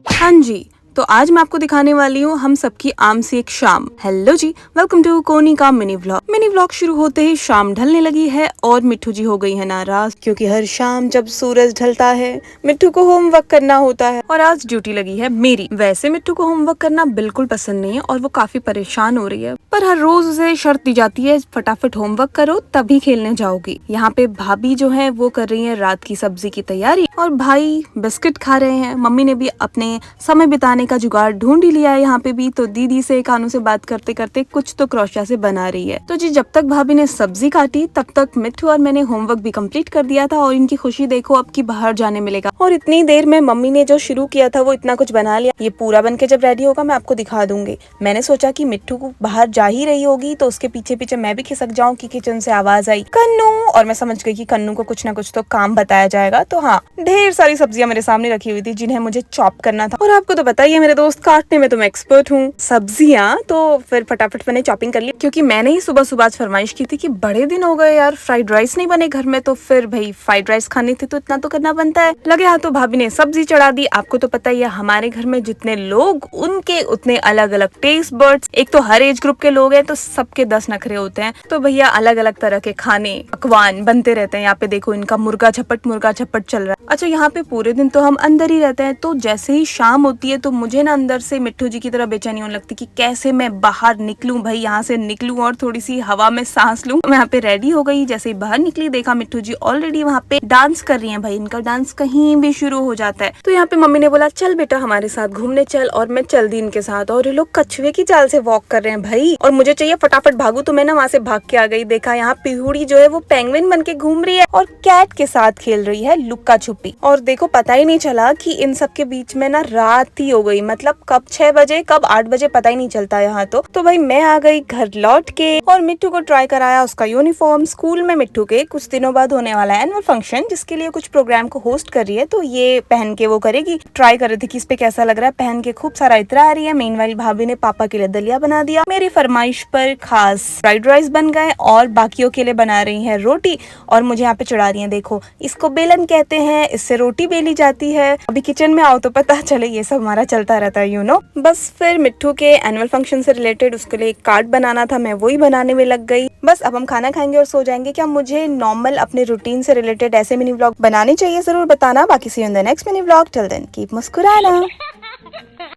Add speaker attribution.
Speaker 1: हाँ जी, तो आज मैं आपको दिखाने वाली हूँ हम सबकी आम सी एक शाम। हेलो जी, वेलकम टू कोनी का मिनी व्लॉग। मिनी व्लॉग शुरू होते ही शाम ढलने लगी है और मिट्ठू जी हो गई है नाराज, क्योंकि हर शाम जब सूरज ढलता है मिट्ठू को होमवर्क करना होता है और आज ड्यूटी लगी है मेरी। वैसे मिट्ठू को होमवर्क करना बिल्कुल पसंद नहीं है और वो काफी परेशान हो रही है, पर हर रोज उसे शर्त दी जाती है फटाफट होमवर्क करो तभी खेलने जाओगी। यहाँ पे भाभी जो है वो कर रही है रात की सब्जी की तैयारी और भाई बिस्किट खा रहे हैं। मम्मी ने भी अपने समय बिताने का जुगाड़ ढूंढ ही लिया है यहाँ पे भी, तो दीदी से कानों से बात करते करते कुछ तो क्रोशिया से बना रही है। तो जी जब तक भाभी ने सब्जी काटी तब तक मिट्ठू और मैंने होमवर्क भी कंप्लीट कर दिया था और इनकी खुशी देखो अब की बाहर जाने मिलेगा। और इतनी देर में मम्मी ने जो शुरू किया था वो इतना कुछ बना लिया, ये पूरा बन के जब रेडी होगा मैं आपको दिखा दूंगी। मैंने सोचा कि मिट्ठू को बाहर जा ही रही होगी तो उसके पीछे पीछे मैं भी खिसक जाऊं कि किचन से आवाज आई कन्नू, और मैं समझ गई कि कन्नू को कुछ ना कुछ तो काम बताया जाएगा। तो हाँ, ढेर सारी सब्जियां मेरे सामने रखी हुई थी जिन्हें मुझे चॉप करना था और आपको तो पता ही है मेरे दोस्त काटने में तो मैं एक्सपर्ट हूँ सब्जियां। तो फिर फटाफट मैंने चॉपिंग कर ली, क्योंकि मैंने ही सुबह सुबह आज फरमाइश की थी कि बड़े दिन हो गए यार फ्राइड राइस नहीं बने घर में, तो फिर भाई फ्राइड राइस खानी थी तो इतना तो करना बनता है। लगे हाथों भाभी ने सब्जी चढ़ा दी। आपको तो पता ही है हमारे घर में जितने लोग उनके उतने अलग अलग टेस्ट बर्ड्स, एक तो हर एज ग्रुप के लोग हैं तो सबके 10 नखरे होते हैं, तो भैया अलग अलग तरह के खाने पकवान बनते रहते हैं। यहाँ पे देखो इनका मुर्गा झपट चल रहा है। अच्छा, यहाँ पे पूरे दिन तो हम अंदर ही रहते हैं, तो जैसे ही शाम होती है तो मुझे ना अंदर से मिट्ठू जी की तरह बेचैनी होने लगती कि कैसे मैं बाहर निकलूं, भाई यहाँ से निकलूं और थोड़ी सी हवा में सांस लूं। मैं यहाँ पे रेडी हो गई, जैसे ही बाहर निकली देखा मिट्ठू जी ऑलरेडी वहाँ पे डांस कर रही हैं। भाई इनका डांस कहीं भी शुरू हो जाता है। तो यहाँ पे मम्मी ने बोला चल बेटा हमारे साथ घूमने चल, और मैं चल दी इनके साथ। और ये लोग कछुए की चाल से वॉक कर रहे हैं भाई, और मुझे चाहिए फटाफट भागू, तो मैं ना वहाँ से भाग के आ गई। देखा यहाँ पिहुड़ी जो है वो पेंगुइन बन के घूम रही है और कैट के साथ खेल रही है लुक्का छुपी। और देखो पता ही नहीं चला कि इन सब के बीच में ना रात ही हो गई, मतलब कब 6 बजे कब 8 बजे पता ही नहीं चलता यहाँ तो भाई मैं आ गई घर लौट के और मिट्ठू को ट्राई कराया उसका यूनिफॉर्म। स्कूल में मिट्ठू के कुछ दिनों बाद होने वाला है एनुअल फंक्शन, जिसके लिए कुछ प्रोग्राम को होस्ट कर रही है, तो ये पहन के वो करेगी। ट्राई कर रही थी कि इस पे कैसा लग रहा है पहन के, खूब सारा इतरा आ रही है। मेनवाइल भाभी ने पापा के लिए दलिया बना दिया, मेरी फरमाइश पर खास फ्राइड राइस बन गए और बाकियों के लिए बना रही है रोटी और मुझे यहाँ पे चढ़ा रही है। देखो इसको बेलन कहते हैं, इससे रोटी बेली जाती है। अभी किचन में आओ तो पता चले ये सब हमारा चलता रहता है, यू नो। बस फिर मिट्ठू के एनुअल फंक्शन से रिलेटेड उसके लिए एक कार्ड बनाना था, मैं वही बनाने में लग गई। बस अब हम खाना खाएंगे और सो जाएंगे। क्या मुझे नॉर्मल अपने रूटीन से रिलेटेड ऐसे मिनी व्लॉग बनाने चाहिए जरूर बताना। बाकी see you in the next mini vlog, till then keep मुस्कुराना।